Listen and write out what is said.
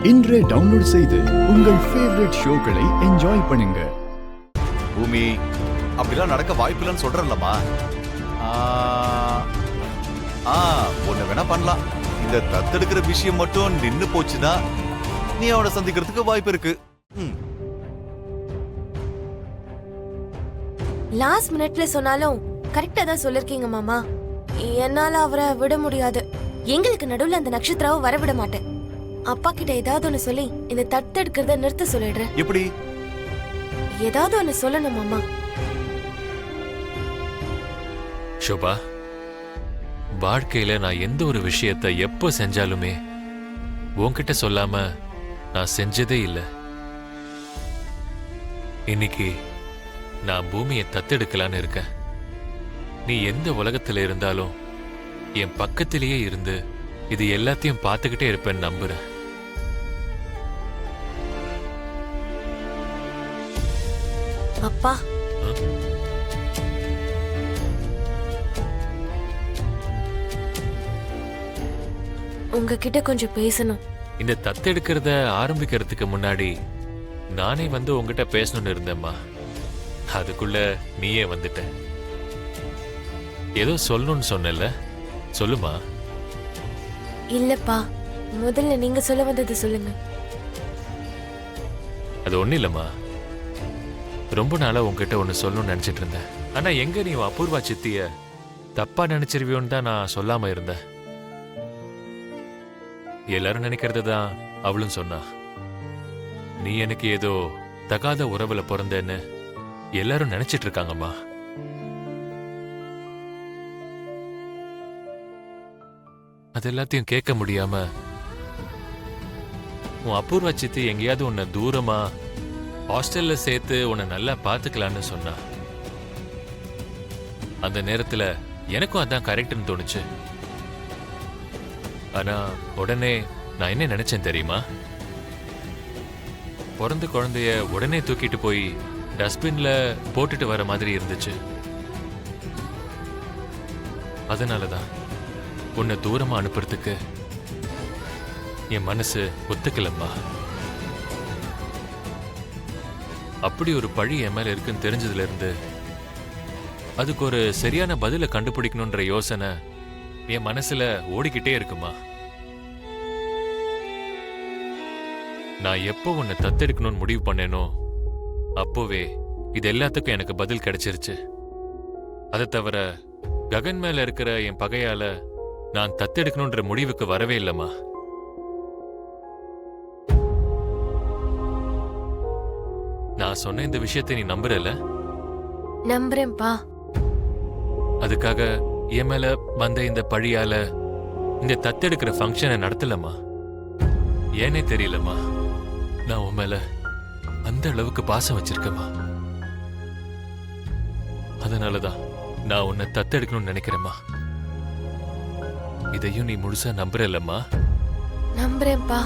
இன்றே டவுன்லோட் செய்து உங்கள் ஃபேவரட் ஷோக்களை என்ஜாய் பண்ணுங்க. பூமி, அப்படிலாம் நடக்க வாய்ப்பில்லைன்னு சொல்றேன்லம்மா. ஒண்ணு வேணா பண்ணலாம். இந்த தத்தெடுக்கிற விஷயம் மட்டும் நின்னு போச்சுன்னா நீ அவனை சந்திக்கிறதுக்கு வாய்ப்பு இருக்கு. லாஸ்ட் மினிட்ல சொன்னாலும் கரெக்டா தான் சொல்லிருக்கீங்க மாமா. என்னால அவரை விட முடியாது. எங்களுக்கு நடுவுல அந்த நட்சத்திராவை வரவிட மாட்டேன். அப்பா கிட்ட ஏதாவது ஒண்ணு சொல்லி இந்த தத்தெடுக்கிறத நிறுத்த சொல்லிடுறேன். எப்படி? ஏதாவது ஒண்ணு சொல்லணும் மாமா. ஷோபா, வாழ்க்கையில நான் எந்த ஒரு விஷயத்தை எப்போ செஞ்சாலுமே உன்கிட்ட சொல்லாம நான் செஞ்சதே இல்லை. இன்னைக்கு நான் பூமியை தத்தெடுக்கலான்னு இருக்கேன். நீ எந்த உலகத்துல இருந்தாலும் என் பக்கத்திலேயே இருந்து இது எல்லாத்தையும் பார்த்துக்கிட்டே இருப்பேன்னு நம்புறேன். அப்பா, உங்ககிட்ட கொஞ்சம் பேசணும். இந்த தத்தெடுக்கிறத ஆரம்பிக்கிறதுக்கு முன்னாடி நானே வந்து உங்ககிட்ட பேசணும்னு இருந்தேம்மா. அதுக்குள்ள நீயே வந்துட்ட. ஏதோ சொல்லணும்னு சொன்னல, சொல்லுமா. இல்லப்பா, முதல்ல நீங்க சொல்ல வந்தது சொல்லுங்க. அது ஒண்ணு இல்லம்மா, ரொம்ப நாளா உங்ககிட்ட ஒண்ணு சொல்லணும்னு நினைச்சிட்டு இருந்தேன். ஆனா எங்க நீ அபூர்வா சித்திய தப்பா நினைச்சிருவியோன்னு தான் நான் சொல்லாம இருந்தேன். எல்லாரும் நினைக்கிறது தான் அவளும் சொன்னா. நீ எனக்கு ஏதோ தகாத உறவுல பிறந்தேன்னு எல்லாரும் நினைச்சிட்டு இருக்காங்கம்மா. அது எல்லாத்தையும் கேட்க முடியாம உன் அபூர்வா சித்தி எங்கேயாவது உன்னை தூரமா ஹாஸ்டல்ல சேர்த்து உன்னை நல்லா பாத்துக்கலான்னு சொன்னா. அந்த நேரத்துல எனக்கும் அதான் கரெக்ட்னு தோணுச்சு. ஆனா உடனே நான் என்ன நினைச்சேன் தெரியுமா? பிறந்த குழந்தைய உடனே தூக்கிட்டு போய் டஸ்ட்பின்ல போட்டுட்டு வர மாதிரி இருந்துச்சு. அதனாலதான் உன்னை தூரமா அனுப்புறதுக்கு என் மனசு ஒத்துக்கலம்மா. அப்படி ஒரு பழி என் மேல இருக்குன்னு தெரிஞ்சதுல இருந்து அதுக்கு ஒரு சரியான பதில கண்டுபிடிக்கணும்ன்ற யோசனை என் மனசுல ஓடிக்கிட்டே இருக்குமா. நான் எப்போ உன்னை தத்தெடுக்கணும்னு முடிவு பண்ணேனோ அப்போவே இது எல்லாத்துக்கும் எனக்கு பதில் கிடைச்சிருச்சு. அதை தவிர ககன் மேல இருக்கிற என் பகையால நான் தத்தெடுக்கணும்ன்ற முடிவுக்கு வரவே இல்லைம்மா. நான் சொன்ன இந்த விஷயத்தை நீ நம்புறல? நம்புறேன்ப்பா. அதுக்காக என் மேல வந்த இந்த பழியால இந்த தத்தெடுக்கிற ஃபங்க்ஷனை நடத்தலம்மா. ஏனே தெரியலம்மா, நான் உன் மேல அந்த அளவுக்கு பாசம் வச்சிருக்கேம்மா. அதனாலதான் நான் உன்னை தத்தெடுக்கணும்னு நினைக்கிறேம்மா. இதையும் நீ முழுசா நம்புறல்லம்மா? நம்புறேன்ப்பா.